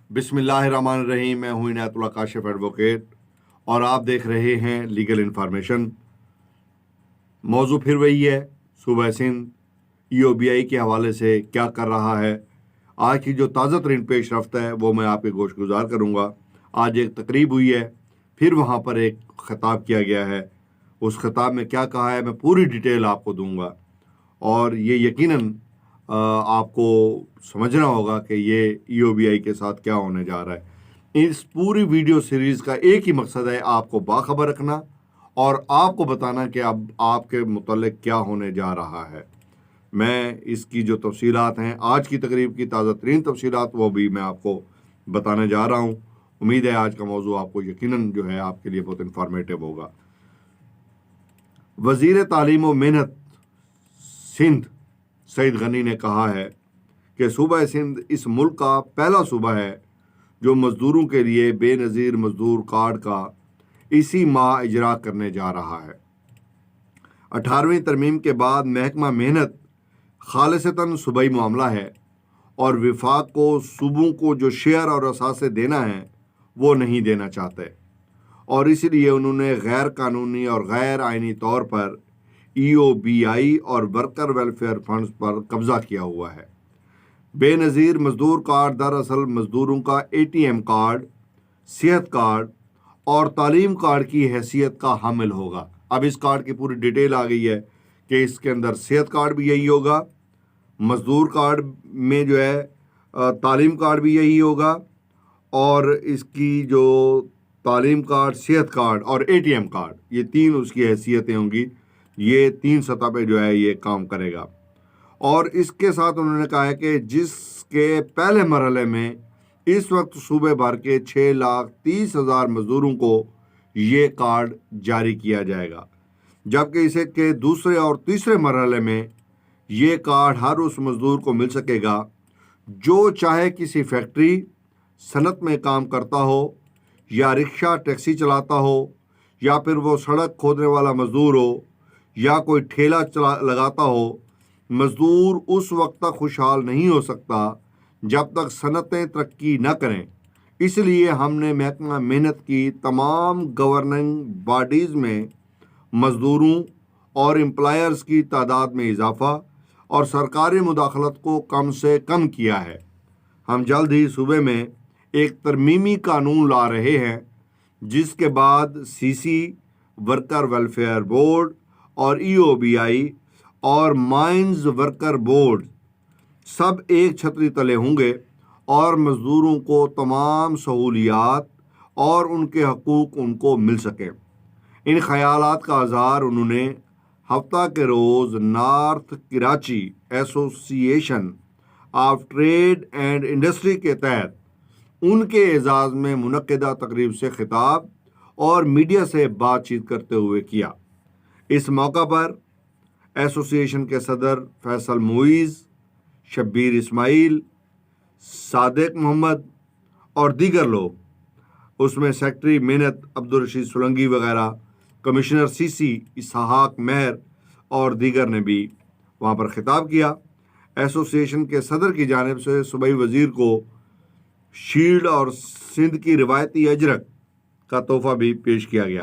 बिस्मिल्लाहिर्रहमानिर्रहीम। मैं हूं इनायतुल्ला काशिफ एडवोकेट और आप देख रहे हैं लीगल इन्फॉर्मेशन। मौजू फिर वही है, सूबा सिंध EOBI के हवाले से क्या कर रहा है। आज की जो ताज़ा तरीन पेश रफ्त है वो मैं आपके गोश गुजार करूँगा। आज एक तकरीब हुई है, फिर वहाँ पर एक ख़िताब किया गया है। उस ख़िताब में क्या कहा है मैं पूरी डिटेल आपको दूंगा और ये यकीनन आपको समझना होगा कि ये EOBI के साथ क्या होने जा रहा है। इस पूरी वीडियो सीरीज़ का एक ही मकसद है, आपको बाखबर रखना और आपको बताना कि अब आपके मुतल्लिक क्या होने जा रहा है। मैं इसकी जो तफसीलात हैं, आज की तकरीब की ताज़ा तरीन तफसीलात, वो भी मैं आपको बताने जा रहा हूँ। उम्मीद है आज का मौजू आपको यकीनन जो है आपके लिए बहुत इन्फॉर्मेटिव होगा। वज़ीर तालीम व मेहनत सिंध सईद गनी ने कहा है कि सूबा सिंध इस मुल्क का पहला सूबा है जो मज़दूरों के लिए बेनज़ीर मज़दूर कार्ड का इसी माह इजरा करने जा रहा है। 18वीं तरमीम के बाद महकमा मेहनत खालिसतन सूबाई मामला है और विफाक को सूबों को जो शेयर और असासे देना है वो नहीं देना चाहते और इसलिए उन्होंने गैर कानूनी और गैर आइनी तौर पर EOBI और वर्कर वेलफेयर फंड्स पर कब्जा किया हुआ है। बेनज़ीर मज़दूर कार्ड दरअसल मज़दूरों का ATM कार्ड, सेहत कार्ड और तालीम कार्ड की हैसियत का हामिल होगा। अब इस कार्ड की पूरी डिटेल आ गई है कि इसके अंदर सेहत कार्ड भी यही होगा, मज़दूर कार्ड में जो है तालीम कार्ड भी यही होगा और इसकी जो तालीम कार्ड, सेहत कार्ड और ATM कार्ड, ये तीन उसकी हैसियतें होंगी। ये तीन सतह पे जो है ये काम करेगा। और इसके साथ उन्होंने कहा है कि जिसके पहले मरहले में इस वक्त सूबे भर के 6,30,000 मज़दूरों को ये कार्ड जारी किया जाएगा, जबकि इसे के दूसरे और तीसरे मरहले में ये कार्ड हर उस मज़दूर को मिल सकेगा जो चाहे किसी फैक्ट्री सनत में काम करता हो या रिक्शा टैक्सी चलाता हो या फिर वो सड़क खोदने वाला मज़दूर हो या कोई ठेला लगाता हो। मज़दूर उस वक्त तक खुशहाल नहीं हो सकता जब तक सनतें तरक्की न करें। इसलिए हमने महकमा मेहनत की तमाम गवर्निंग बॉडीज़ में मज़दूरों और एम्प्लॉयर्स की तादाद में इजाफ़ा और सरकारी मुदाखलत को कम से कम किया है। हम जल्द ही सूबे में एक तरमीमी कानून ला रहे हैं जिसके बाद CC, वर्कर वेलफेयर बोर्ड और EOBI और माइंस वर्कर बोर्ड सब एक छतरी तले होंगे और मज़दूरों को तमाम सहूलियात और उनके हकूक़ उनको मिल सकें। इन ख़यालात का इज़हार उन्होंने हफ्ता के रोज़ North Karachi association of trade and industry के तहत उनके एजाज़ में मुनक्किदा तकरीब से खिताब और मीडिया से बातचीत करते हुए किया। इस मौका पर एसोसिएशन के सदर फैसल मुइज़, शब्बीर इस्माइल, सादिक मोहम्मद और दीगर लोग, उसमें सेक्रेटरी मेहनत अब्दुल रशीद सोलंकी वगैरह, कमिश्नर CC इसहाक मेहर और दीगर ने भी वहाँ पर खिताब किया। एसोसिएशन के सदर की जानिब से सूबाई वज़ीर को शील्ड और सिंध की रिवायती अजरक का तोहफ़ा भी पेश किया गया।